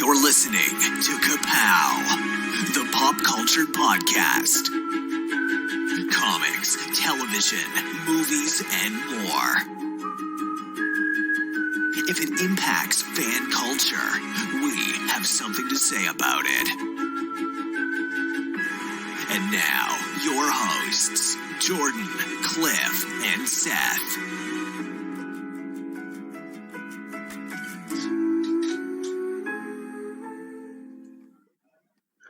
You're listening to Ka-Pow, the pop culture podcast. Comics, television, movies, and more. If it impacts fan culture, we have something to say about it. And now, your hosts, Jordan, Cliff, and Seth.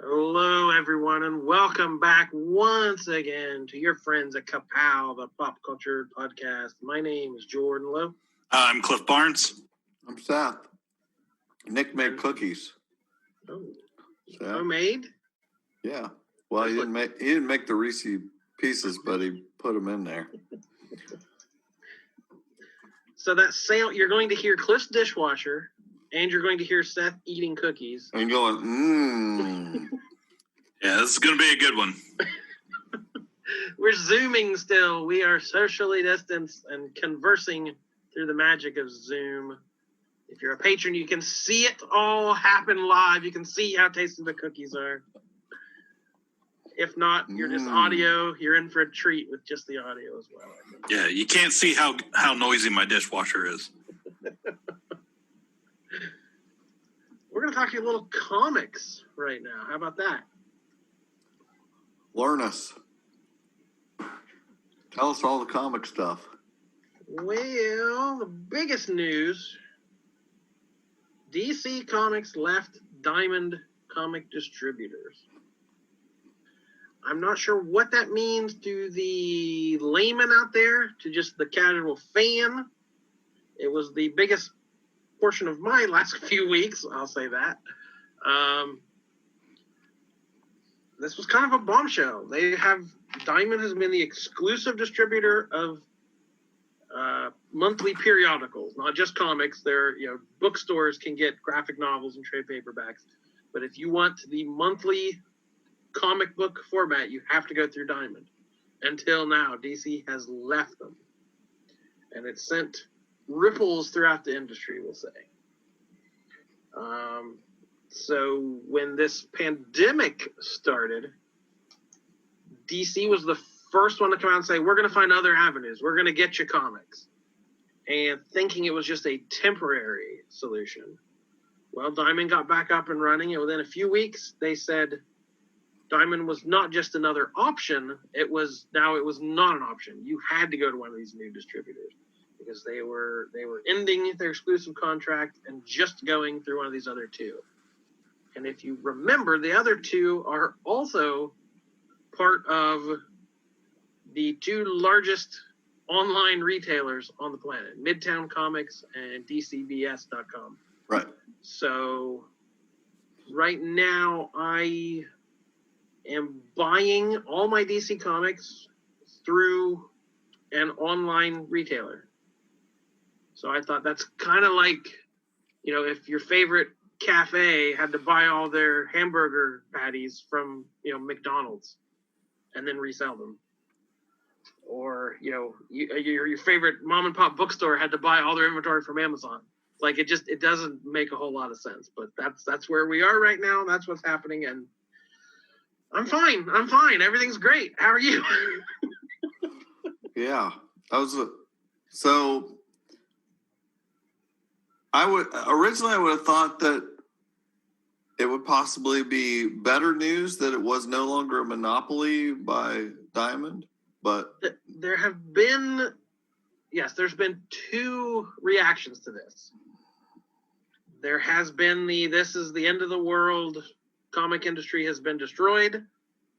Hello, everyone, and welcome back once again to your friends at Ka-Pow, the pop culture podcast. My name is Jordan Lowe. I'm Cliff Barnes. I'm Seth. Nick made cookies. Oh, So, homemade? yeah. Well, he didn't make the Reese pieces, but he put them in there. So that you're going to hear Cliff's dishwasher, and you're going to hear Seth eating cookies. And going, Yeah, this is going to be a good one. We're Zooming still. We are socially distanced and conversing through the magic of Zoom. If you're a patron, you can see it all happen live. You can see how tasty the cookies are. If not, you're just audio. You're in for a treat with just the audio as well. Yeah, you can't see how noisy my dishwasher is. We're going to talk to you a little comics right now. How about that? learn us. Tell us all the comic stuff. Well, the biggest news, DC Comics left Diamond Comic Distributors. I'm not sure what that means to the layman out there, to just the casual fan. It was the biggest portion of my last few weeks, I'll say that. This was kind of a bombshell. Diamond has been the exclusive distributor of monthly periodicals, not just comics. Bookstores can get graphic novels and trade paperbacks, but if you want the monthly comic book format, you have to go through Diamond. Until now, DC has left them, and it sent ripples throughout the industry, we'll say. So when this pandemic started, DC was the first one to come out and say, we're going to find other avenues. We're going to get you comics. And thinking it was just a temporary solution. Well, Diamond got back up and running, and within a few weeks, they said Diamond was not just another option. It was not an option. You had to go to one of these new distributors because they were ending their exclusive contract and just going through one of these other two. And if you remember, the other two are also part of the two largest online retailers on the planet, Midtown Comics and DCBS.com. Right. So right now I am buying all my DC Comics through an online retailer. So I thought that's kind of like, if your favorite cafe had to buy all their hamburger patties from, McDonald's and then resell them. Or, your favorite mom and pop bookstore had to buy all their inventory from Amazon. Like it doesn't make a whole lot of sense, but that's where we are right now. That's what's happening. And I'm fine. Everything's great. How are you? Yeah. I would have thought that it would possibly be better news that it was no longer a monopoly by Diamond, but there's been two reactions to this. There has been this is the end of the world, comic industry has been destroyed,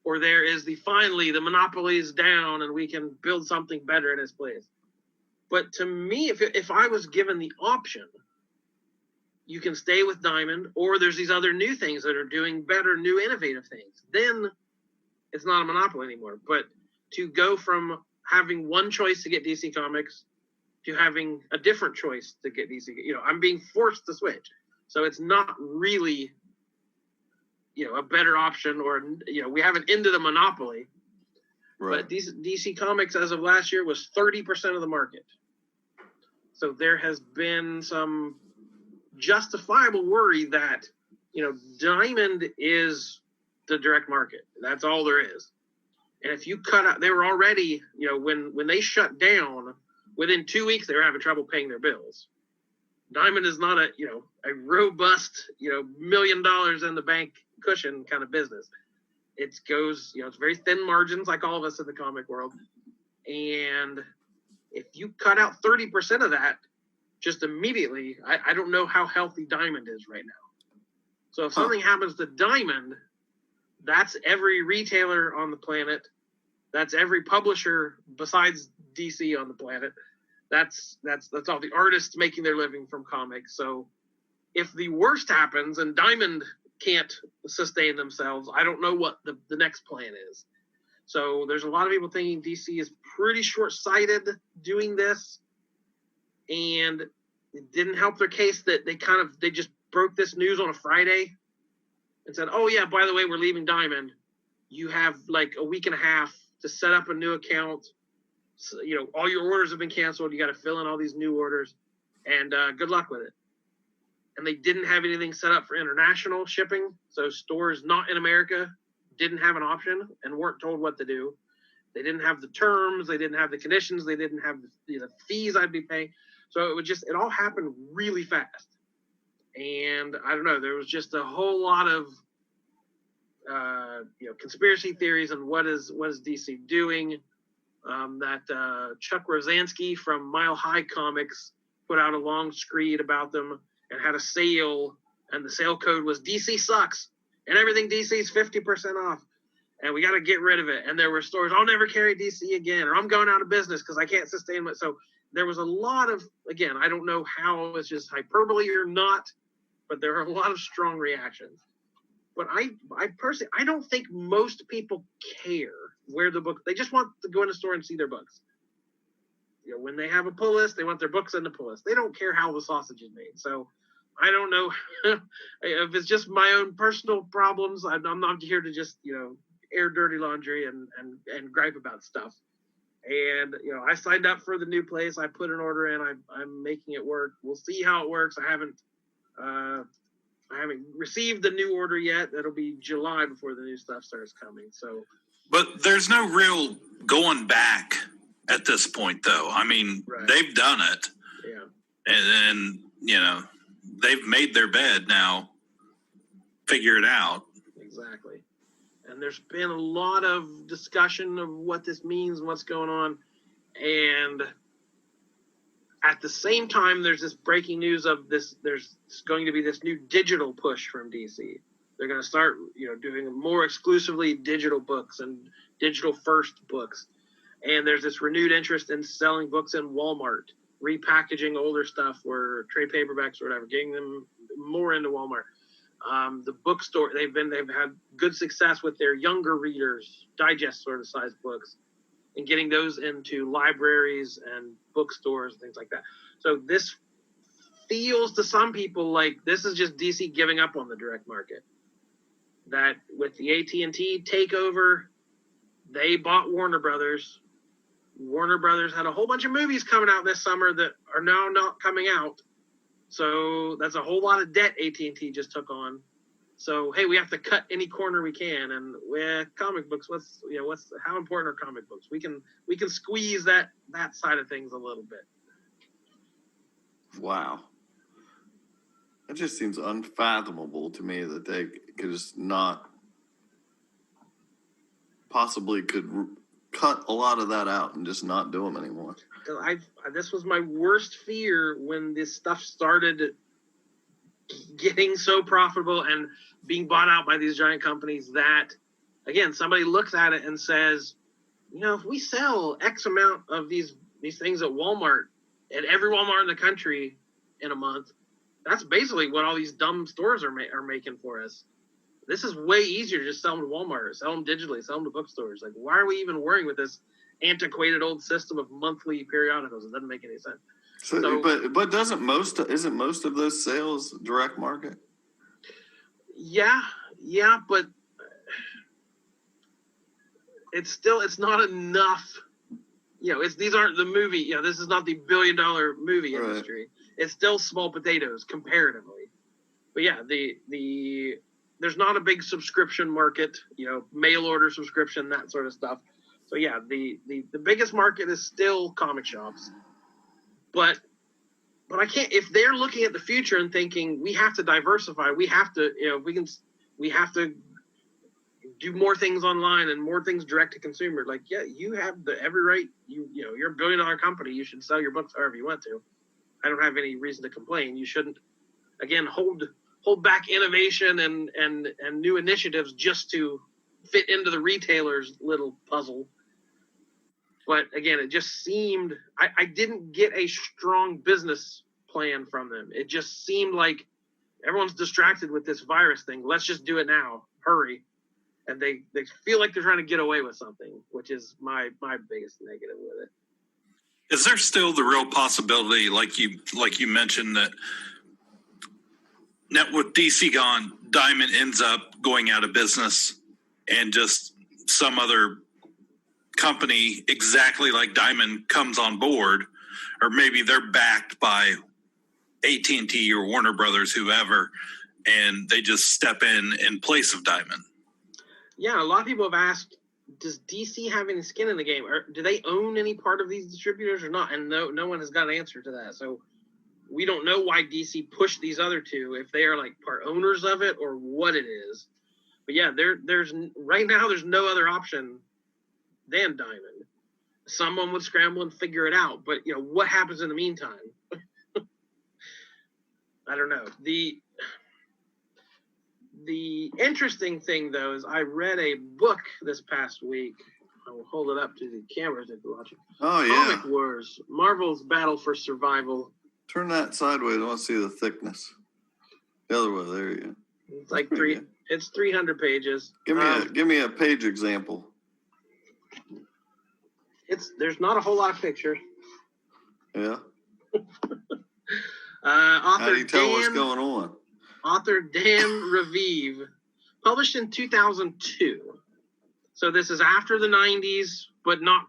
or there is finally the monopoly is down and we can build something better in its place. But to me, if I was given the option, you can stay with Diamond, or there's these other new things that are doing better, new innovative things, then it's not a monopoly anymore. But to go from having one choice to get DC Comics to having a different choice to get DC, I'm being forced to switch. So it's not really, a better option, or, we haven't ended the monopoly. Right. But DC Comics, as of last year, was 30% of the market. So there has been some justifiable worry that Diamond is the direct market. That's all there is. And if you cut out, they were already, when they shut down, within 2 weeks, they were having trouble paying their bills. Diamond is not a robust, $1 million in the bank cushion kind of business. It goes, it's very thin margins like all of us in the comic world. And if you cut out 30% of that just immediately, I don't know how healthy Diamond is right now. So if something happens to Diamond, that's every retailer on the planet. That's every publisher besides DC on the planet. That's all the artists making their living from comics. So if the worst happens and Diamond can't sustain themselves, I don't know what the next plan is. So there's a lot of people thinking DC is pretty short-sighted doing this, and it didn't help their case that they just broke this news on a Friday and said, oh yeah, by the way, we're leaving Diamond. You have like a week and a half to set up a new account. So, all your orders have been canceled. You got to fill in all these new orders, and good luck with it. And they didn't have anything set up for international shipping. So stores not in America didn't have an option and weren't told what to do. They didn't have the terms. They didn't have the conditions. They didn't have the fees I'd be paying. So it all happened really fast. And I don't know, there was just a whole lot of, conspiracy theories on what is DC doing. That Chuck Rosansky from Mile High Comics put out a long screed about them and had a sale, and the sale code was DC sucks, and everything DC is 50% off, and we got to get rid of it. And there were stores, I'll never carry DC again, or I'm going out of business because I can't sustain it. So there was a lot of, again, I don't know how it's just hyperbole or not, but there are a lot of strong reactions. But I personally, I don't think most people care where the book, they just want to go in the store and see their books. When they have a pull list, they want their books in the pull list. They don't care how the sausage is made. So I don't know if it's just my own personal problems. I'm not here to just, air dirty laundry and gripe about stuff. And, I signed up for the new place. I put an order in. I'm making it work. We'll see how it works. I haven't received the new order yet. That'll be July before the new stuff starts coming. So, but there's no real going back at this point, though. I mean, right. They've done it, and they've made their bed. Now, figure it out. Exactly. And there's been a lot of discussion of what this means and what's going on, and at the same time, there's this breaking news of this. There's going to be this new digital push from DC. They're going to start, doing more exclusively digital books and digital first books. And there's this renewed interest in selling books in Walmart, repackaging older stuff or trade paperbacks or whatever, getting them more into Walmart. The bookstore, they've had good success with their younger readers, digest sort of size books, and getting those into libraries and bookstores and things like that. So this feels to some people like this is just DC giving up on the direct market. That with the AT&T takeover, they bought Warner Brothers. Warner Brothers had a whole bunch of movies coming out this summer that are now not coming out. So that's a whole lot of debt AT&T just took on. So, hey, we have to cut any corner we can. And with comic books, how important are comic books? We can squeeze that side of things a little bit. Wow. It just seems unfathomable to me that they could just not possibly could cut a lot of that out and just not do them anymore. This was my worst fear when this stuff started getting so profitable and being bought out by these giant companies that, again, somebody looks at it and says, if we sell X amount of these things at Walmart, at every Walmart in the country in a month, that's basically what all these dumb stores are making for us. This is way easier to just sell them to Walmart, sell them digitally, sell them to bookstores. Like, why are we even worrying with this antiquated old system of monthly periodicals? It doesn't make any sense. So but isn't most of those sales direct market? Yeah, but it's not enough. These aren't the movie. This is not the $1 billion movie industry. It's still small potatoes comparatively. but yeah, there's not a big subscription market, mail order subscription, that sort of stuff. So yeah, the biggest market is still comic shops. But I can't, if they're looking at the future and thinking we have to diversify, we have to, we have to do more things online and more things direct to consumer. Like, yeah, you have every right. You're a $1 billion company. You should sell your books however you want to. I don't have any reason to complain. You shouldn't, again, hold back innovation and new initiatives just to fit into the retailer's little puzzle. But again, it just seemed, I didn't get a strong business plan from them. It just seemed like everyone's distracted with this virus thing. Let's just do it now. Hurry. And they feel like they're trying to get away with something, which is my biggest negative with it. Is there still the real possibility, like you mentioned, that now with DC gone, Diamond ends up going out of business and just some other company exactly like Diamond comes on board, or maybe they're backed by AT&T or Warner Brothers, whoever, and they just step in place of Diamond? Yeah, a lot of people have asked, does DC have any skin in the game? Or do they own any part of these distributors or not? And no one has got an answer to that. So we don't know why DC pushed these other two, if they are like part owners of it or what it is. But yeah, there's right now there's no other option than Diamond. Someone would scramble and figure it out, but what happens in the meantime? I don't know. The interesting thing though is I read a book this past week. I will hold it up to the cameras if you're watching. Oh yeah, Comic Wars: Marvel's Battle for Survival. Turn that sideways. I want to see the thickness. The other way. There you go. It's like It's 300 pages. Give me a page example. There's not a whole lot of pictures. Yeah. Author How do you tell what's Dan, going on? author Dan Raviv, published in 2002. So this is after the 90s, but not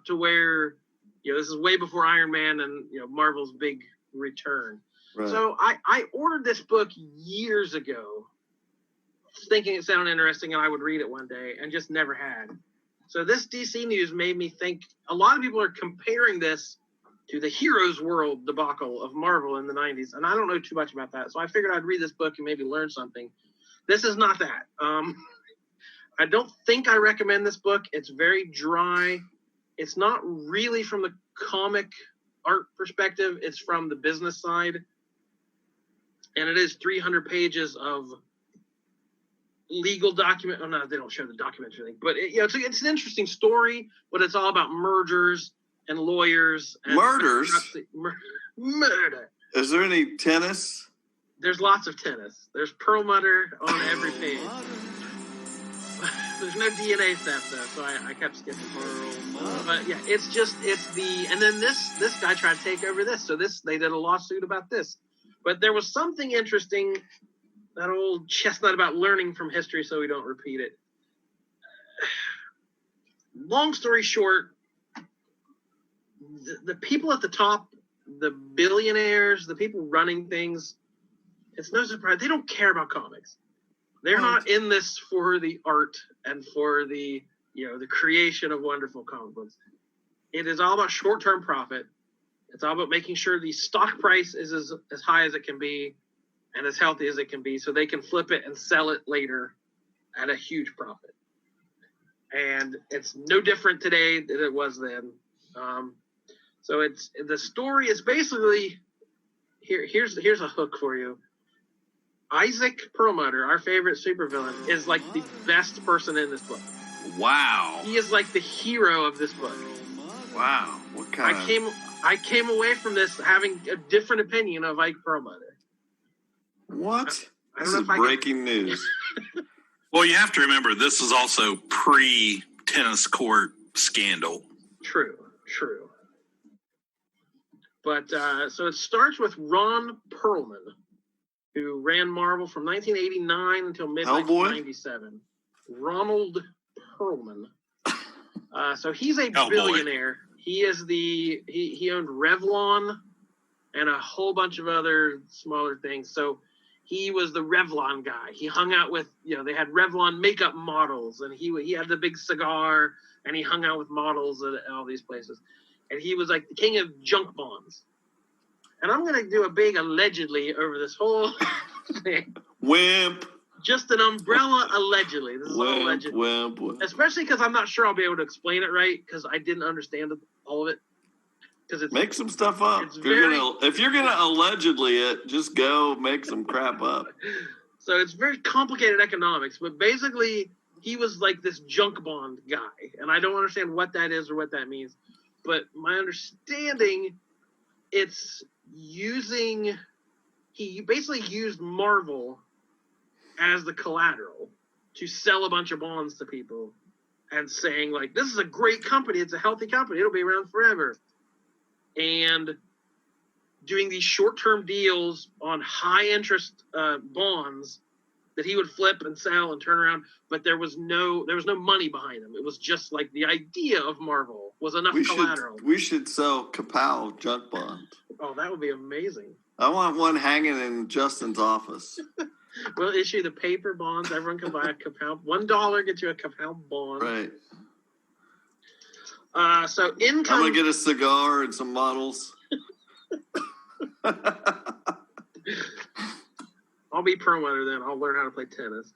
to where, this is way before Iron Man and, Marvel's big return. Right. So I ordered this book years ago, thinking it sounded interesting and I would read it one day, and just never had. So this DC news made me think a lot of people are comparing this to the Heroes World debacle of Marvel in the 90s. And I don't know too much about that. So I figured I'd read this book and maybe learn something. This is not that. I don't think I recommend this book. It's very dry. It's not really from the comic art perspective. It's from the business side. And it is 300 pages of legal document. Oh, no, they don't show the documents or anything. But it's an interesting story, but it's all about mergers and lawyers. And Murders? Murder. Is there any tennis? There's lots of tennis. There's Perlmutter on every page. There's no DNA theft though, so I kept skipping Pearl. But yeah, and then this guy tried to take over this. So they did a lawsuit about this. But there was something interesting, that old chestnut about learning from history so we don't repeat it. Long story short, the people at the top, the billionaires, the people running things, it's no surprise, they don't care about comics. They're not in this for the art and for the creation of wonderful comic books. It is all about short-term profit. It's all about making sure the stock price is as high as it can be and as healthy as it can be, so they can flip it and sell it later at a huge profit. And it's no different today than it was then. So the story is basically here's a hook for you. Isaac Perlmutter, our favorite supervillain, is like the best person in this book. Wow. He is like the hero of this book. Wow. What kind I came away from this having a different opinion of Ike Perlmutter. What? I This don't is know if breaking news. Well, you have to remember, this is also pre-tennis court scandal. True. But so it starts with Ron Perlman, who ran Marvel from 1989 until mid-1997. Ronald Perlman. So he's a billionaire. He is he owned Revlon and a whole bunch of other smaller things. So he was the Revlon guy. He hung out with, they had Revlon makeup models, and he had the big cigar, and he hung out with models at all these places. And he was like the king of junk bonds. And I'm going to do a big allegedly over this whole thing. Wimp. Just an umbrella allegedly. This is all alleged. Wimp. Especially because I'm not sure I'll be able to explain it right because I didn't understand all of it. Because make some stuff up. If you're gonna allegedly it, just go make some crap up. So it's very complicated economics, but basically he was like this junk bond guy, and I don't understand what that is or what that means. But my understanding, he basically used Marvel as the collateral to sell a bunch of bonds to people and saying like, this is a great company, it's a healthy company, it'll be around forever. And doing these short-term deals on high-interest bonds that he would flip and sell and turn around, but there was no money behind them. It was just like the idea of Marvel was enough collateral. We should sell Ka-Pow junk bonds. Oh, that would be amazing. I want one hanging in Justin's office. We'll issue the paper bonds. Everyone can buy a Ka-Pow. $1 gets you a Ka-Pow bond. Right. So income. I'm gonna get a cigar and some models. I'll be promoter then. I'll learn how to play tennis.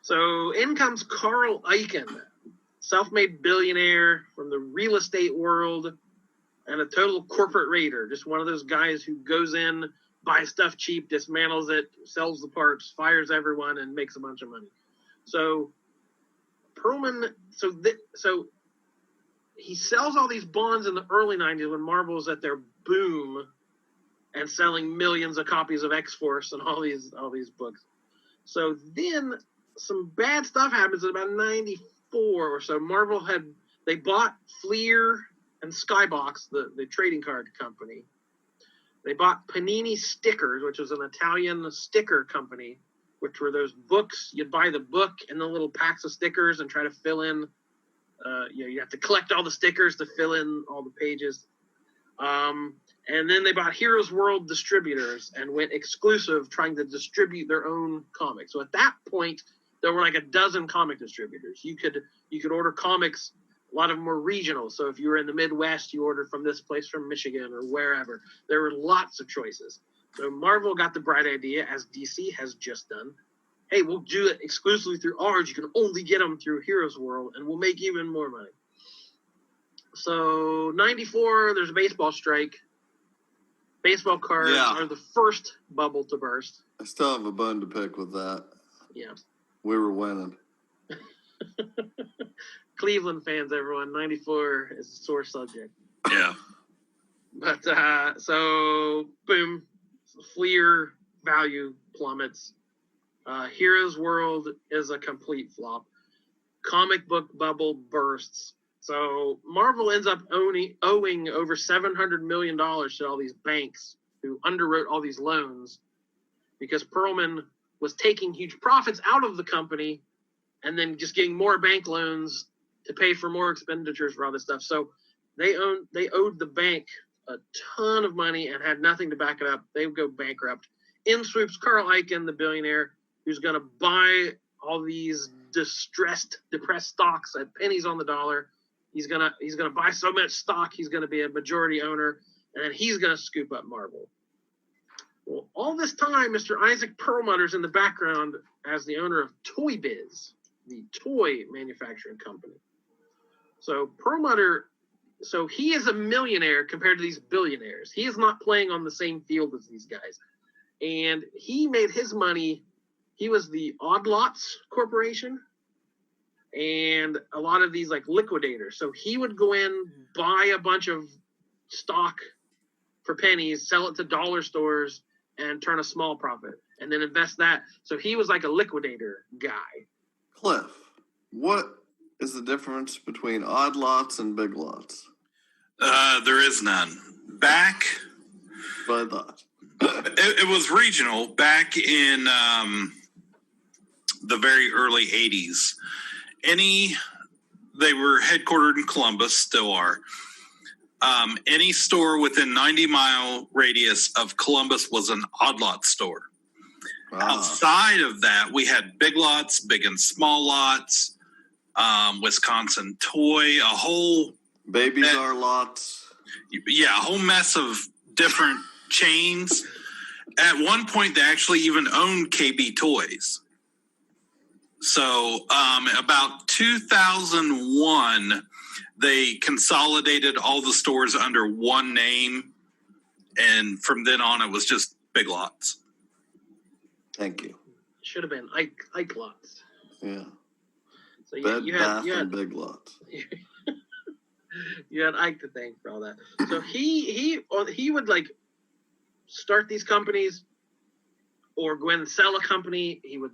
So in comes Carl Icahn, self-made billionaire from the real estate world and a total corporate raider. Just one of those guys who goes in, buys stuff cheap, dismantles it, sells the parts, fires everyone, and makes a bunch of money. So Perlman, so he sells all these bonds in the early 90s when Marvel was at their boom and selling millions of copies of X-Force and all these books. So then some bad stuff happens in about 94 or so. Marvel they bought Fleer and Skybox, the trading card company. They bought Panini Stickers, which was an Italian sticker company, which were those books. You'd buy the book and the little packs of stickers and try to fill in. You have to collect all the stickers to fill in all the pages. And then they bought Heroes World Distributors and went exclusive, trying to distribute their own comics. So at that point, there were like a dozen comic distributors. You could order comics. A lot of them were regional. So if you were in the Midwest, you ordered from this place from Michigan or wherever. There were lots of choices. So Marvel got the bright idea, as DC has just done. Hey, we'll do it exclusively through ours. You can only get them through Heroes World, and we'll make even more money. So 94, there's a baseball strike. Baseball cards are the first bubble to burst. I still have a bone to pick with that. Yeah. We were winning. Cleveland fans, everyone, 94 is a sore subject. Yeah. But so boom, Fleer value plummets. Heroes World is a complete flop. Comic book bubble bursts. So Marvel ends up owing over $700 million to all these banks who underwrote all these loans because Perlman was taking huge profits out of the company and then just getting more bank loans to pay for more expenditures for all this stuff. So they owed the bank a ton of money and had nothing to back it up. They would go bankrupt. In swoops Carl Icahn, the billionaire, who's going to buy all these depressed stocks at pennies on the dollar. He's gonna buy so much stock, he's gonna be a majority owner, and then he's gonna scoop up Marvel. Well, all this time, Mr. Isaac Perlmutter's in the background as the owner of Toy Biz, the toy manufacturing company. So Perlmutter, he is a millionaire compared to these billionaires. He is not playing on the same field as these guys. And he made his money. He was the Odd Lots Corporation and a lot of these like liquidators. So he would go in, buy a bunch of stock for pennies, sell it to dollar stores, and turn a small profit, and then invest that. So he was like a liquidator guy. Cliff, what is the difference between odd lots and big lots? There is none. Back, I thought it was regional back in the very early 80s. They were headquartered in Columbus, still are. any store within 90-mile radius of Columbus was an odd lot store. Outside of that, we had Big Lots, Big and Small Lots, Wisconsin Toy, a whole Babies Are Lots. Yeah, a whole mess of different chains. At one point, they actually even owned KB Toys. So about 2001, they consolidated all the stores under one name. And from then on, it was just Big Lots. Thank you. Should have been Ike Lots. Yeah. So Bed, Bath, and Big Lots. You had Ike to thank for all that. So he would like start these companies or go in and sell a company. He would,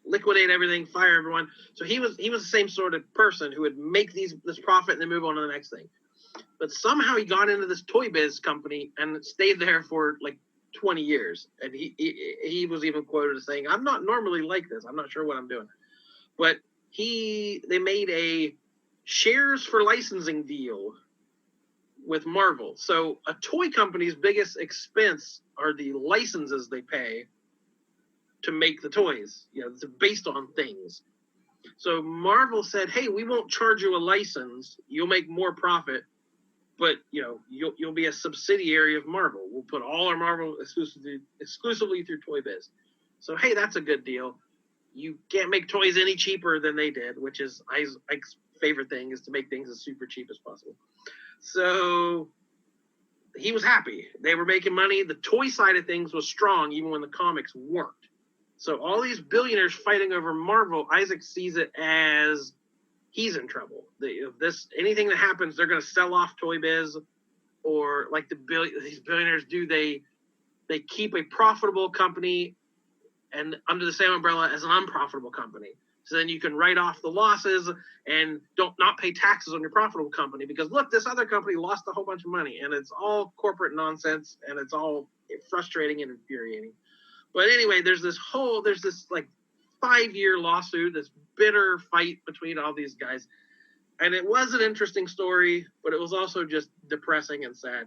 liquidate everything, fire everyone. So he was the same sort of person who would make this profit and then move on to the next thing. But somehow he got into this toy biz company and stayed there for like 20 years. And he was even quoted as saying, "I'm not normally like this. I'm not sure what I'm doing." But they made a shares for licensing deal with Marvel. So a toy company's biggest expense are the licenses they pay to make the toys. It's based on things. So Marvel said, "Hey, we won't charge you a license. You'll make more profit, but you'll be a subsidiary of Marvel. We'll put all our Marvel exclusively through Toy Biz." So hey, that's a good deal. You can't make toys any cheaper than they did, which is Ike's favorite thing, is to make things as super cheap as possible. So he was happy. They were making money. The toy side of things was strong, even when the comics weren't. So all these billionaires fighting over Marvel, Isaac sees it as he's in trouble. Anything that happens, they're going to sell off Toy Biz, or like these billionaires do, they keep a profitable company and under the same umbrella as an unprofitable company. So then you can write off the losses and not pay taxes on your profitable company, because look, this other company lost a whole bunch of money, and it's all corporate nonsense, and it's all frustrating and infuriating. But anyway, there's this like 5-year lawsuit, this bitter fight between all these guys. And it was an interesting story, but it was also just depressing and sad.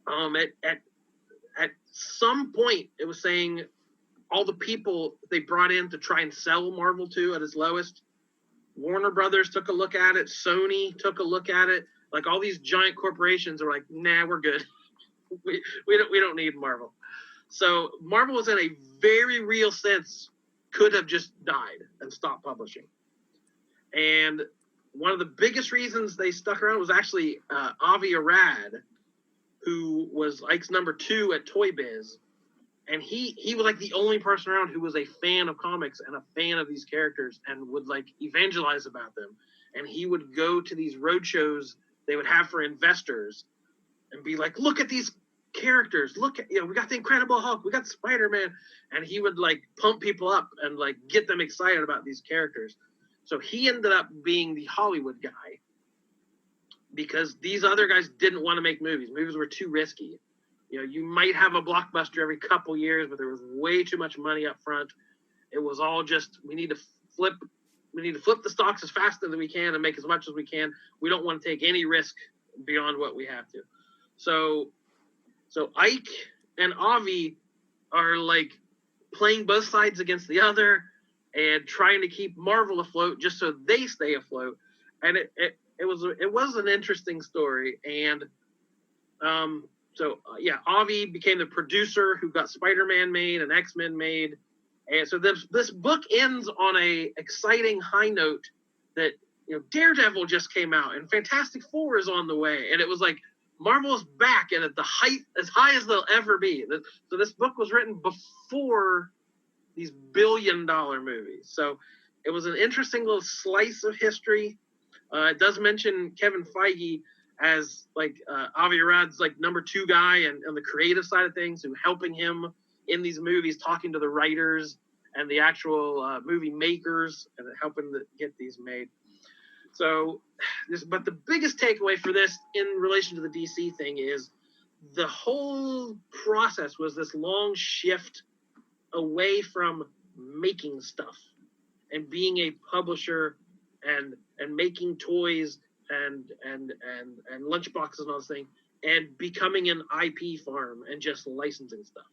At some point, it was saying all the people they brought in to try and sell Marvel to at its lowest, Warner Brothers took a look at it, Sony took a look at it. Like all these giant corporations are like, nah, we're good. we don't need Marvel. So Marvel was in a very real sense could have just died and stopped publishing. And one of the biggest reasons they stuck around was actually Avi Arad, who was Ike's number 2 at Toy Biz. And he was like the only person around who was a fan of comics and a fan of these characters and would like evangelize about them. And he would go to these road shows they would have for investors and be like, "Look at these characters. Look at, we got the Incredible Hulk, we got Spider-Man." And he would like pump people up and like get them excited about these characters. So he ended up being the Hollywood guy because these other guys didn't want to make movies. Movies were too risky. You might have a blockbuster every couple years, but there was way too much money up front. It was all just, we need to flip the stocks as fast as we can and make as much as we can. We don't want to take any risk beyond what we have to. So Ike and Avi are like playing both sides against the other and trying to keep Marvel afloat just so they stay afloat. And it was an interesting story. And Avi became the producer who got Spider-Man made and X-Men made. And so this book ends on a exciting high note that, Daredevil just came out and Fantastic Four is on the way. And it was like, Marvel's back and at the height, as high as they'll ever be. So this book was written before these billion-dollar movies. So it was an interesting little slice of history. It does mention Kevin Feige as like Avi Arad's like number 2 guy and on the creative side of things, who helping him in these movies, talking to the writers and the actual movie makers and helping to get these made. So, but the biggest takeaway for this in relation to the DC thing is the whole process was this long shift away from making stuff and being a publisher and making toys and lunchboxes and all this thing, and becoming an IP farm and just licensing stuff.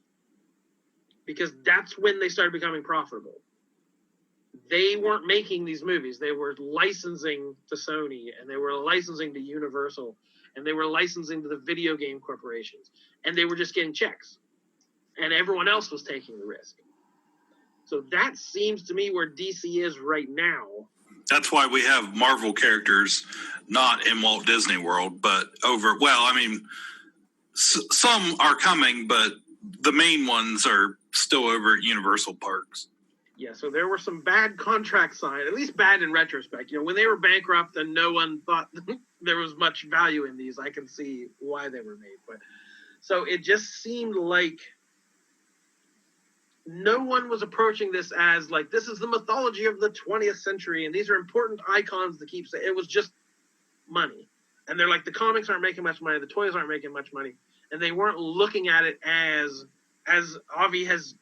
Because that's when they started becoming profitable. They weren't making these movies. They were licensing to Sony, and they were licensing to Universal, and they were licensing to the video game corporations, and they were just getting checks. And everyone else was taking the risk. So that seems to me where DC is right now. That's why we have Marvel characters not in Walt Disney World, but some are coming, but the main ones are still over at Universal Parks. Yeah, so there were some bad contracts signed, at least bad in retrospect. When they were bankrupt and no one thought there was much value in these, I can see why they were made. But so it just seemed like no one was approaching this as like, this is the mythology of the 20th century, and these are important icons to keep. It was just money. And they're like, the comics aren't making much money, the toys aren't making much money. And they weren't looking at it as Avi has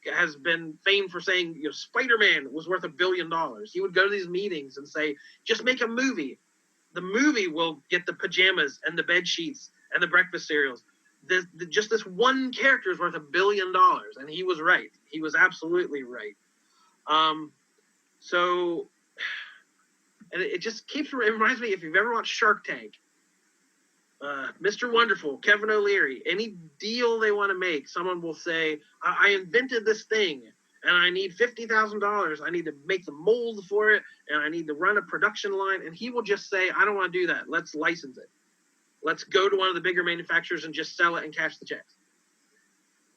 been famed for saying, Spider-Man was worth $1 billion. He would go to these meetings and say, just make a movie. The movie will get the pajamas and the bed sheets and the breakfast cereals. Just this one character is worth $1 billion. And he was right. He was absolutely right. So, and it just it reminds me, if you've ever watched Shark Tank, Mr. Wonderful, Kevin O'Leary, any deal they want to make, someone will say, I invented this thing and I need $50,000. I need to make the mold for it and I need to run a production line. And he will just say, I don't want to do that. Let's license it. Let's go to one of the bigger manufacturers and just sell it and cash the checks.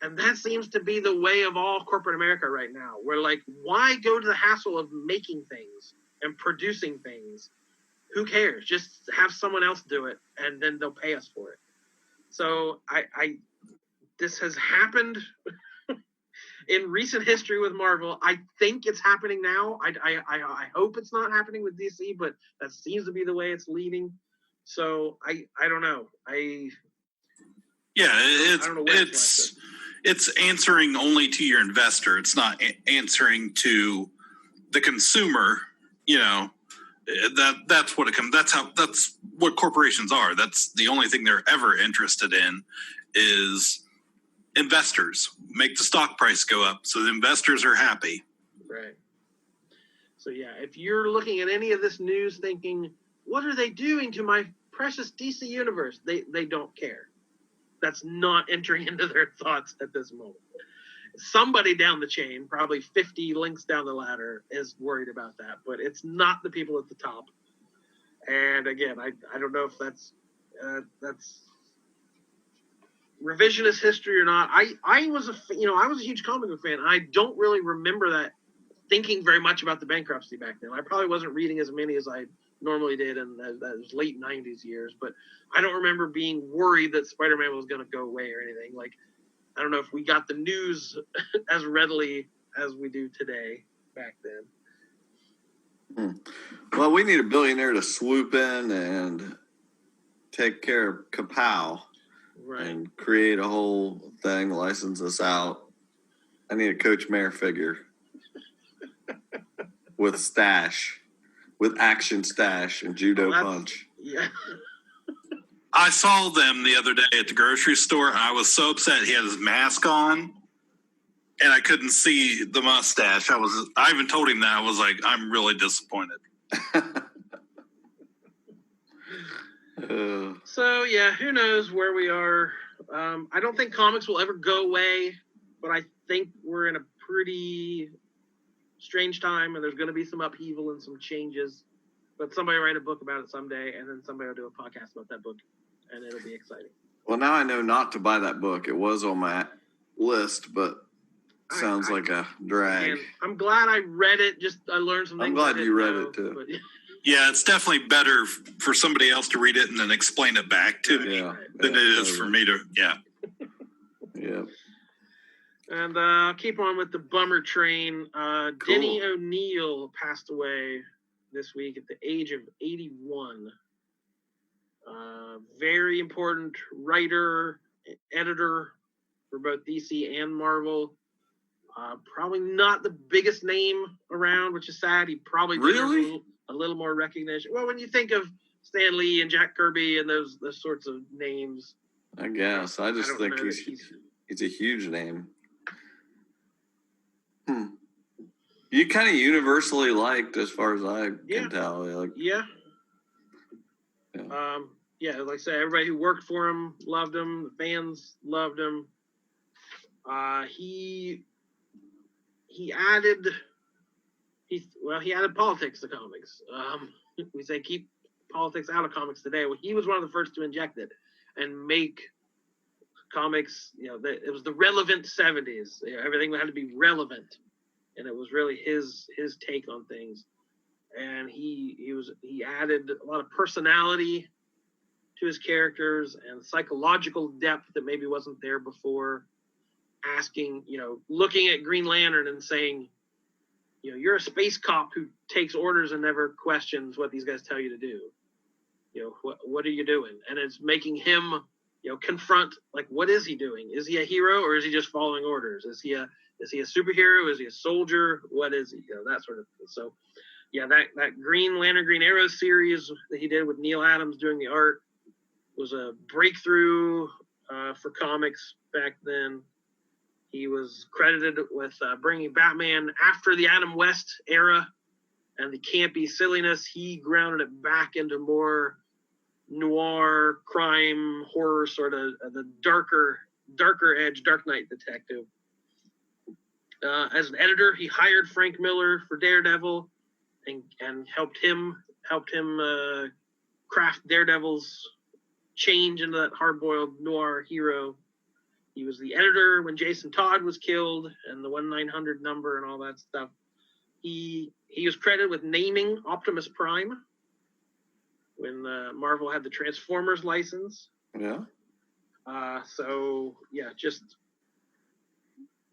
And that seems to be the way of all corporate America right now. We're like, why go to the hassle of making things and producing things? Who cares? Just have someone else do it, and then they'll pay us for it. So this has happened in recent history with Marvel. I think it's happening now. I hope it's not happening with DC, but that seems to be the way it's leading. So I don't know. It's answering only to your investor. It's not answering to the consumer. That's what it comes. That's what corporations are. That's the only thing they're ever interested in is investors. Make the stock price go up so the investors are happy. Right. So yeah, if you're looking at any of this news thinking, what are they doing to my precious DC universe? They don't care. That's not entering into their thoughts at this moment. Somebody down the chain, probably 50 links down the ladder, is worried about that, but it's not the people at the top. And again, I don't know if that's revisionist history or not. I was a huge comic book fan. I don't really remember that thinking very much about the bankruptcy back then. I probably wasn't reading as many as I normally did in those late 90s years, but I don't remember being worried that Spider-Man was going to go away or anything. Like, I don't know if we got the news as readily as we do today back then. Well, we need a billionaire to swoop in and take care of Ka-Pow, right, and create a whole thing, license us out. I need a Coach Mayor figure with stash, with action stash and judo punch. Yeah. I saw them the other day at the grocery store, and I was so upset he had his mask on, and I couldn't see the mustache. I even told him that. I was like, I'm really disappointed. So, yeah, who knows where we are. I don't think comics will ever go away, but I think we're in a pretty strange time, and there's going to be some upheaval and some changes. But somebody will write a book about it someday, and then somebody will do a podcast about that book, and it'll be exciting. Well, now I know not to buy that book. It was on my list, but sounds like a drag. I'm glad I read it. I learned some things. I'm glad you read it, too. But, yeah, it's definitely better for somebody else to read it and then explain it back to me than it is for me to, Yeah. And I'll keep on with the bummer train. Cool. Denny O'Neil passed away this week at the age of 81. Very important writer, editor for both DC and Marvel. Probably not the biggest name around, which is sad. He probably deserves a little more recognition. Well, when you think of Stan Lee and Jack Kirby and those sorts of names. I guess. I just think he's a huge name. You kind of universally liked, as far as I can tell. Like, yeah. Like I said, everybody who worked for him loved him. The fans loved him. He added politics to comics. We say keep politics out of comics today. Well, he was one of the first to inject it and make comics. It was the relevant 70s. Everything had to be relevant, and it was really his take on things. And he added a lot of personality to his characters and psychological depth that maybe wasn't there before. Looking at Green Lantern and saying, you're a space cop who takes orders and never questions what these guys tell you to do. What are you doing? And it's making him, confront, like, what is he doing? Is he a hero or is he just following orders? Is he a superhero? Is he a soldier? What is he? That sort of thing. So, that Green Lantern, Green Arrow series that he did with Neil Adams doing the art was a breakthrough for comics back then. He was credited with bringing Batman after the Adam West era and the campy silliness. He grounded it back into more noir, crime, horror, sort of the darker edge, Dark Knight detective. As an editor, he hired Frank Miller for Daredevil and helped him craft Daredevil's change into that hard-boiled noir hero. He was the editor when Jason Todd was killed and the 1-900 number and all that stuff. He was credited with naming Optimus Prime when Marvel had the Transformers license. Yeah. Just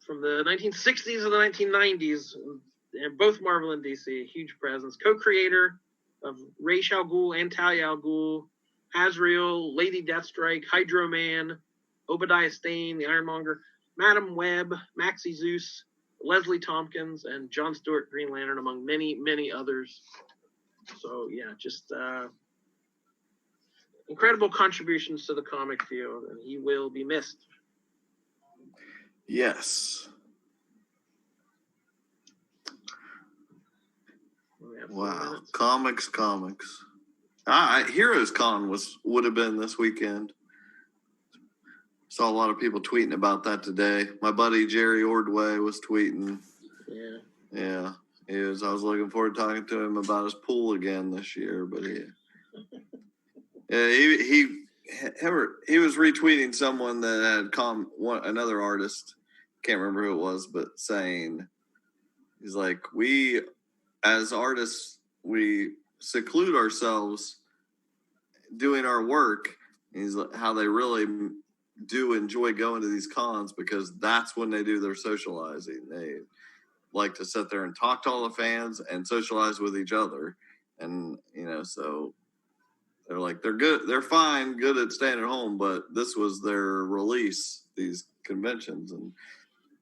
from the 1960s and the 1990s, and both Marvel and DC, a huge presence. Co-creator of Ra's al Ghul and Talia al Ghul, Azrael, Lady Deathstrike, Hydro Man, Obadiah Stane, the Ironmonger, Madam Web, Maxie Zeus, Leslie Tompkins, and John Stewart, Green Lantern, among many, many others. So, just incredible contributions to the comic field, and he will be missed. Yes. Wow. Comics. Heroes Con would have been this weekend. Saw a lot of people tweeting about that today. My buddy Jerry Ordway was tweeting. Yeah. I was looking forward to talking to him about his pool again this year, but he was retweeting someone that had another artist, can't remember who it was, but saying, he's like, we as artists, we seclude ourselves doing our work. He's like, how they really do enjoy going to these cons because that's when they do their socializing. They like to sit there and talk to all the fans and socialize with each other. And, so they're like, they're good. They're fine, good at staying at home, but this was their release, these conventions.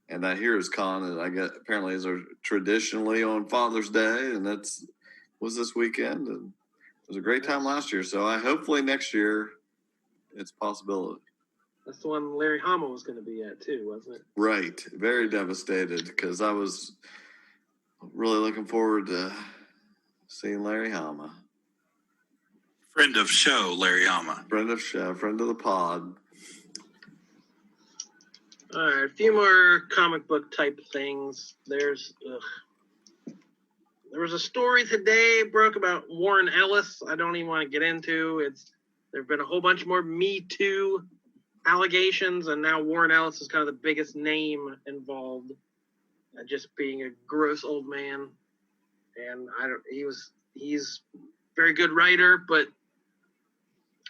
And that Heroes Con, and I guess apparently is traditionally on Father's Day, and was this weekend. And it was a great time last year. So hopefully next year it's a possibility. That's the one Larry Hama was going to be at too, wasn't it? Right. Very devastated because I was really looking forward to seeing Larry Hama. Friend of show, Larry Hama. Friend of the pod. All right, a few more comic book type things. There was a story today broke about Warren Ellis. I don't even want to get into. There have been a whole bunch more Me Too allegations, and now Warren Ellis is kind of the biggest name involved, just being a gross old man. And he's a very good writer, but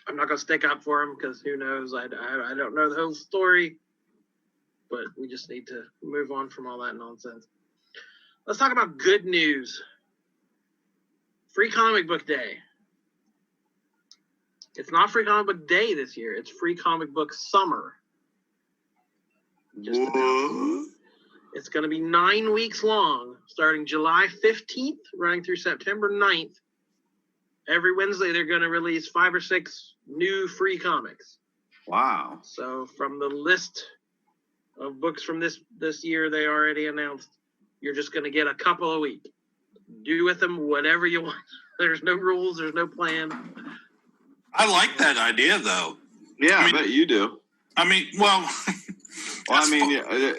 I'm not going to stick up for him because who knows? I don't know the whole story, but we just need to move on from all that nonsense. Let's talk about good news. Free Comic Book Day. It's not Free Comic Book Day this year. It's Free Comic Book Summer. It's going to be 9 weeks long, starting July 15th, running through September 9th. every Wednesday they're going to release 5 or 6 new free comics. Wow. So from the list of books from this year they already announced, you're just going to get a couple a week. Do with them whatever you want. There's no rules. There's no plan. I like that idea, though. Yeah, I bet you do. I mean, well,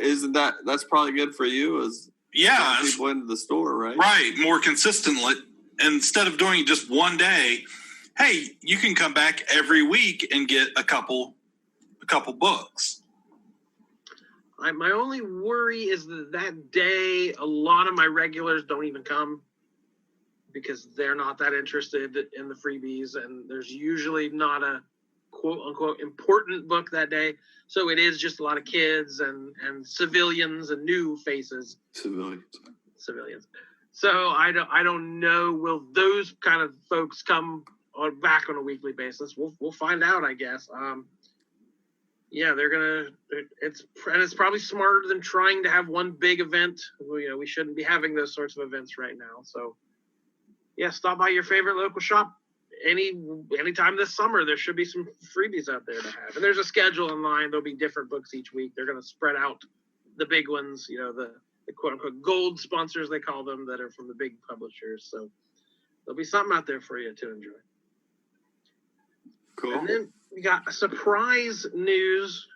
isn't that's probably good for you as people into the store, right? Right, more consistently. Instead of doing just one day, hey, you can come back every week and get a couple books. My only worry is that day, a lot of my regulars don't even come because they're not that interested in the freebies, and there's usually not a quote-unquote important book that day. So it is just a lot of kids and civilians and new faces. Civilians. So I don't know. Will those kind of folks come back on a weekly basis? We'll find out, I guess. Yeah, it's probably smarter than trying to have one big event. We shouldn't be having those sorts of events right now. So, yeah, stop by your favorite local shop anytime this summer. There should be some freebies out there to have. And there's a schedule online. There'll be different books each week. They're going to spread out the big ones, the quote-unquote gold sponsors, they call them, that are from the big publishers. So there'll be something out there for you to enjoy. Cool. And then we got surprise news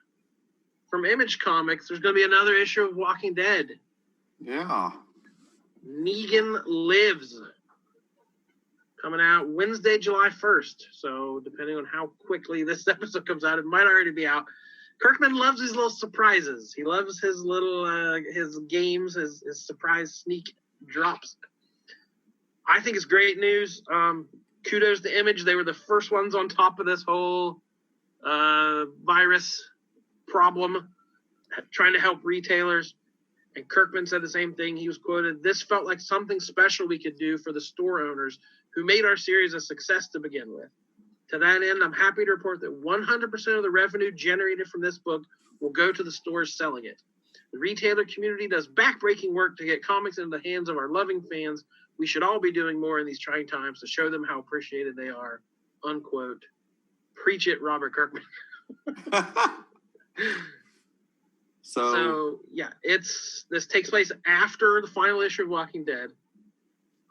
from Image Comics. There's going to be another issue of Walking Dead. Yeah. Negan Lives. Coming out Wednesday, July 1st. So depending on how quickly this episode comes out, it might already be out. Kirkman loves his little surprises. He loves his little his games, his surprise sneak drops. I think it's great news. Kudos to Image. They were the first ones on top of this whole virus problem, trying to help retailers. And Kirkman said the same thing. He was quoted, "This felt like something special we could do for the store owners who made our series a success to begin with. To that end, I'm happy to report that 100% of the revenue generated from this book will go to the stores selling it. The retailer community does backbreaking work to get comics into the hands of our loving fans. We should all be doing more in these trying times to show them how appreciated they are." Unquote. Preach it, Robert Kirkman. So yeah, this takes place after the final issue of Walking Dead.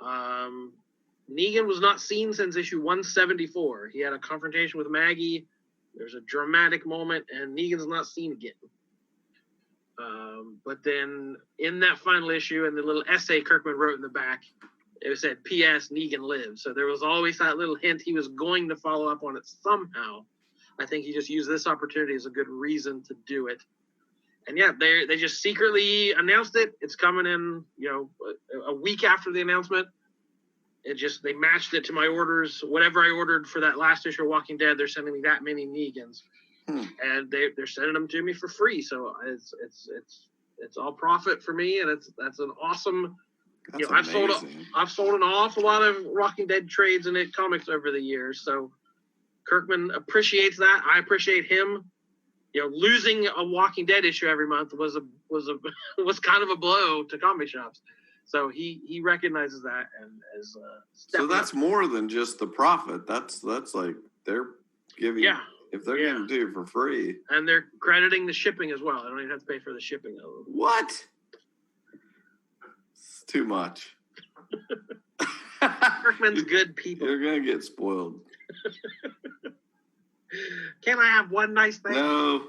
Negan was not seen since issue 174. He had a confrontation with Maggie. There's a dramatic moment, and Negan's not seen again. But then in that final issue, in the little essay Kirkman wrote in the back, it said, "P.S. Negan lives." So there was always that little hint he was going to follow up on it somehow. I think he just used this opportunity as a good reason to do it. And yeah, they just secretly announced it. It's coming in, a week after the announcement. They matched it to my orders. Whatever I ordered for that last issue of Walking Dead, they're sending me that many Negans, and they're sending them to me for free. So it's all profit for me, and that's an awesome. I've sold an awful lot of Walking Dead trades and comics over the years. So Kirkman appreciates that. I appreciate him. Losing a Walking Dead issue every month was kind of a blow to comic shops. So he recognizes that and is so that's up. More than just the profit. That's like they're giving. Yeah. If they're giving it to you for free, and they're crediting the shipping as well. I don't even have to pay for the shipping. What? It's too much. Kirkman's good people. You're gonna get spoiled. Can I have one nice thing? No.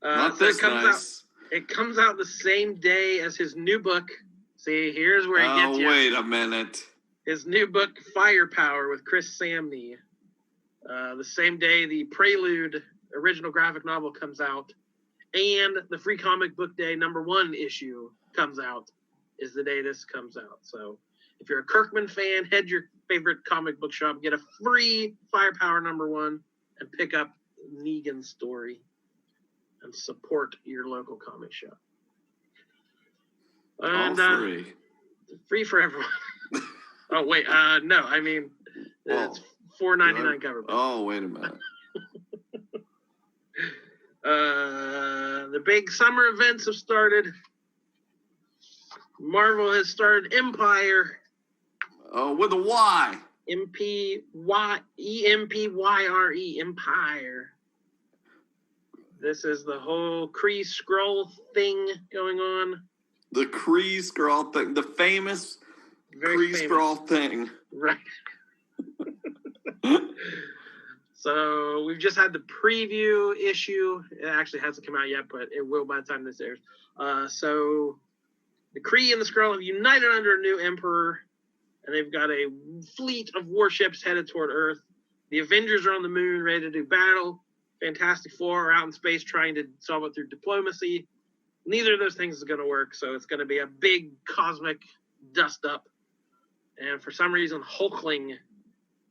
Not this nice. It comes out the same day as his new book. See, here's where he gets you. Oh, wait a minute. His new book, Firepower, with Chris Samney. The same day the Prelude original graphic novel comes out, and the Free Comic Book Day #1 issue comes out, is the day this comes out. So if you're a Kirkman fan, head to your favorite comic book shop, get a free Firepower #1, and pick up Negan's story and support your local comic shop. And, all free. Free for everyone. Oh, wait. No, I mean, it's $4.99 cover. Oh, wait a minute. The big summer events have started. Marvel has started Empyre. Oh, with a Y. Empyre, Empyre. This is the whole Kree Skrull thing going on. The Kree Skrull thing, the famous Kree Skrull thing. Right. So we've just had the preview issue. It actually hasn't come out yet, but it will by the time this airs. So the Kree and the Skrull have united under a new emperor, and they've got a fleet of warships headed toward Earth. The Avengers are on the moon, ready to do battle. Fantastic Four are out in space trying to solve it through diplomacy. Neither of those things is going to work, so it's going to be a big cosmic dust-up. And for some reason, Hulkling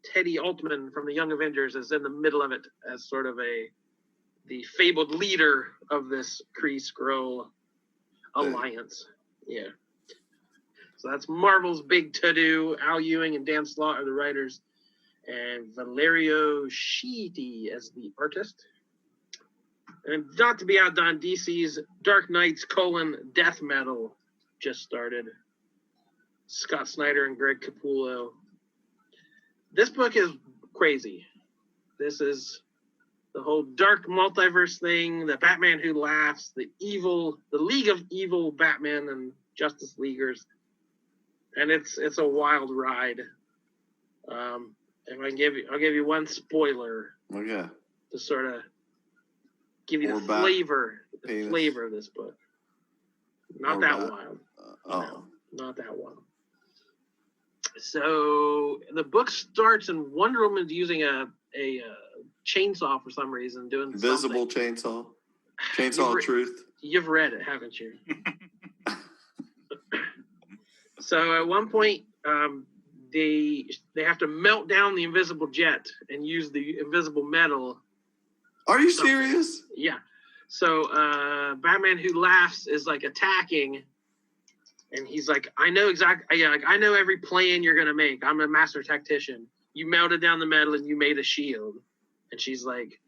Teddy Altman from the Young Avengers is in the middle of it as sort of the fabled leader of this Kree Skrull alliance. Yeah. So that's Marvel's big to-do. Al Ewing and Dan Slott are the writers, and Valerio Schiti as the artist. And not to be outdone, DC's Dark Knights: Death Metal just started. Scott Snyder and Greg Capullo. This book is crazy. This is the whole dark multiverse thing, the Batman Who Laughs, the League of Evil Batman and Justice Leaguers. And it's a wild ride. If I can I'll give you one spoiler. Okay. To sort of give you the flavor of this book. Not that wild. No, not that wild. So the book starts and Wonder Woman's using a chainsaw for some reason, doing invisible something. Chainsaw of Truth. You've read it, haven't you? So at one point, they have to melt down the invisible jet and use the invisible metal. Are you serious? Yeah. So Batman Who Laughs is like attacking. And he's like, I know every plan you're going to make. I'm a master tactician. You melted down the metal and you made a shield. And she's like,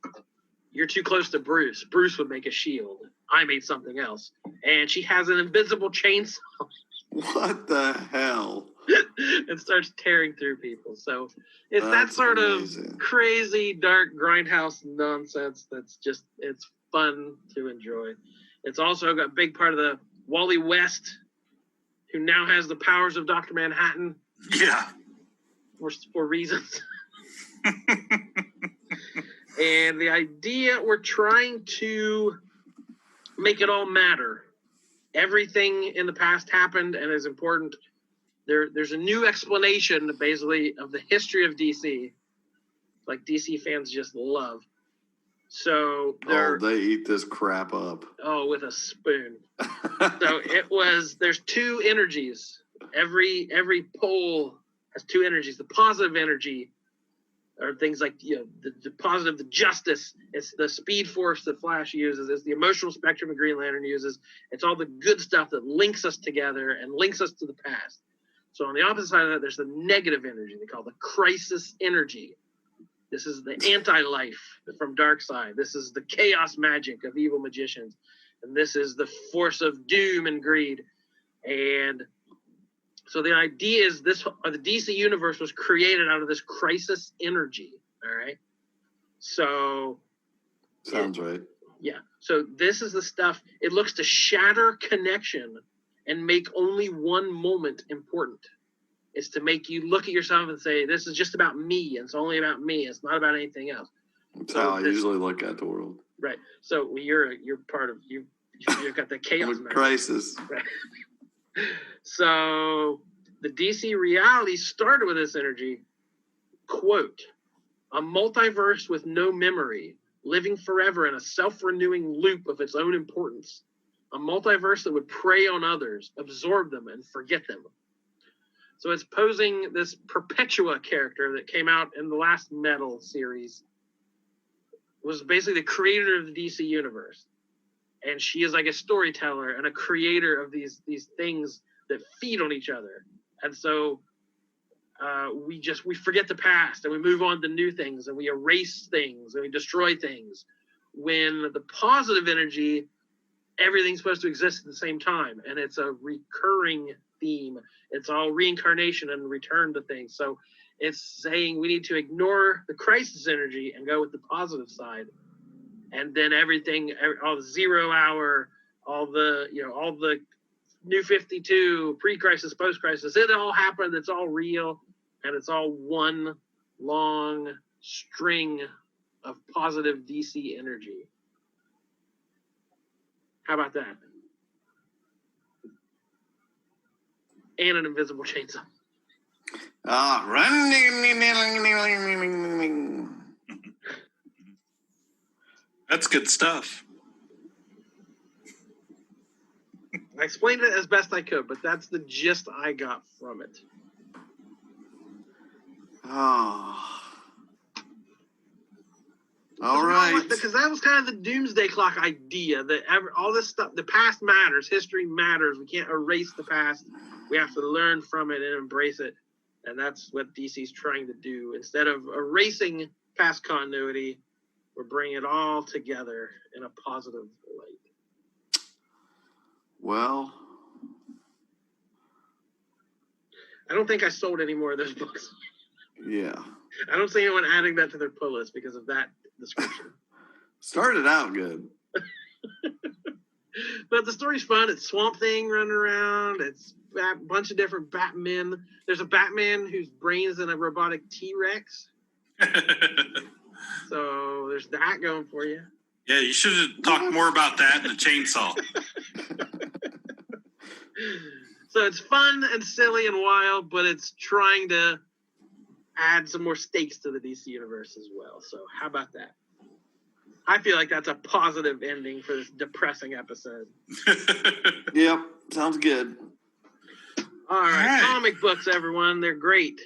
you're too close to Bruce. Bruce would make a shield. I made something else. And she has an invisible chainsaw. What the hell? And starts tearing through people. So it's that sort of crazy, dark grindhouse nonsense it's fun to enjoy. It's also got a big part of the Wally West, who now has the powers of Dr. Manhattan. Yeah. For reasons. And the idea, we're trying to make it all matter. Everything in the past happened and is important. There's a new explanation, basically, of the history of DC. Like DC fans just love. So they eat this crap up. Oh, with a spoon. So there's two energies. Every pole has two energies. The positive energy are things like, the positive, the justice. It's the speed force that Flash uses. It's the emotional spectrum that Green Lantern uses. It's all the good stuff that links us together and links us to the past. So on the opposite side of that, there's the negative energy they call the crisis energy. This is the anti-life from Darkseid. This is the chaos magic of evil magicians. And this is the force of doom and greed. And so the idea is the DC universe was created out of this crisis energy. All right. So. Sounds right. Yeah. So this is the stuff. It looks to shatter connection and make only one moment important. It's to make you look at yourself and say, this is just about me. And it's only about me. It's not about anything else. That's how I usually look at the world. Right. So you're part of you've got the chaos crisis. Right. So the DC reality started with this energy. Quote, a multiverse with no memory, living forever in a self-renewing loop of its own importance. A multiverse that would prey on others, absorb them, and forget them. So it's posing this Perpetua character that came out in the last Metal series, was basically the creator of the DC universe. And she is like a storyteller and a creator of these things that feed on each other. And so we forget the past and we move on to new things and we erase things and we destroy things. When the positive energy, everything's supposed to exist at the same time. And it's a recurring theme. It's all reincarnation and return to things. So It's saying we need to ignore the crisis energy and go with the positive side. And then everything, all the 0 hour, all the New 52, pre-crisis, post-crisis, it all happened. It's all real. And it's all one long string of positive DC energy. How about that? And an invisible chainsaw. That's good stuff. I explained it as best I could, but that's the gist I got from it. Oh. All right. Because that was kind of the doomsday clock idea that all this stuff, the past matters, history matters. We can't erase the past. We have to learn from it and embrace it. And that's what DC's trying to do. Instead of erasing past continuity, we're bringing it all together in a positive light. Well, I don't think I sold any more of those books. Yeah. I don't see anyone adding that to their pull list because of that description. Started out good. But the story's fun. It's Swamp Thing running around. It's a bunch of different Batmen. There's a Batman whose brain is in a robotic T-Rex. So there's that going for you. Yeah, you should have talked more about that in the chainsaw. So it's fun and silly and wild, but it's trying to add some more stakes to the DC universe as well. So how about that? I feel like that's a positive ending for this depressing episode. Yep, sounds good. All right, comic books, everyone. They're great.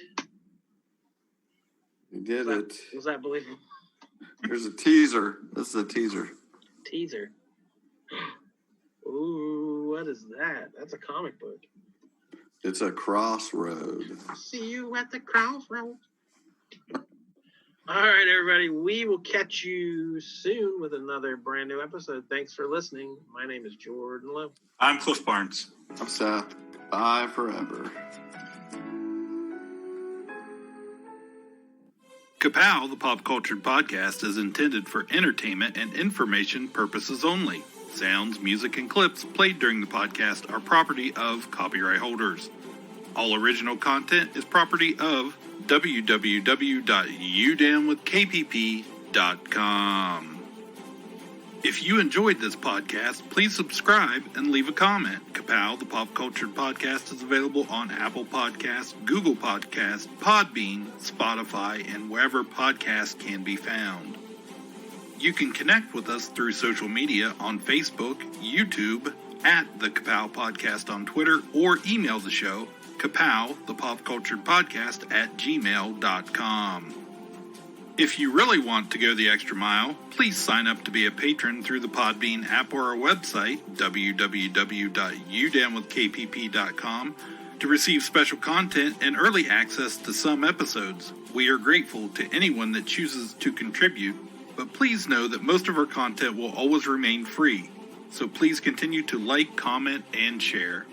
You did it. Was that believable? There's a teaser. This is a teaser. Teaser. Ooh, what is that? That's a comic book. It's a crossroad. See you at the crossroad. All right, everybody. We will catch you soon with another brand new episode. Thanks for listening. My name is Jordan Lowe. I'm Cliff Barnes. I'm Seth. Bye forever. Ka-Pow, the pop culture podcast, is intended for entertainment and information purposes only. Sounds, music, and clips played during the podcast are property of copyright holders. All original content is property of www.udownwithkpp.com. If you enjoyed this podcast, please subscribe and leave a comment. Ka-Pow, the pop culture podcast, is available on Apple Podcasts, Google Podcasts, Podbean, Spotify, and wherever podcasts can be found. You can connect with us through social media on Facebook, YouTube, at the Ka-Pow Podcast on Twitter, or email the show, Ka-Pow, the pop culture podcast, at gmail.com. If you really want to go the extra mile, please sign up to be a patron through the Podbean app or our website, www.udownwithkpp.com, to receive special content and early access to some episodes. We are grateful to anyone that chooses to contribute, but please know that most of our content will always remain free. So please continue to like, comment, and share.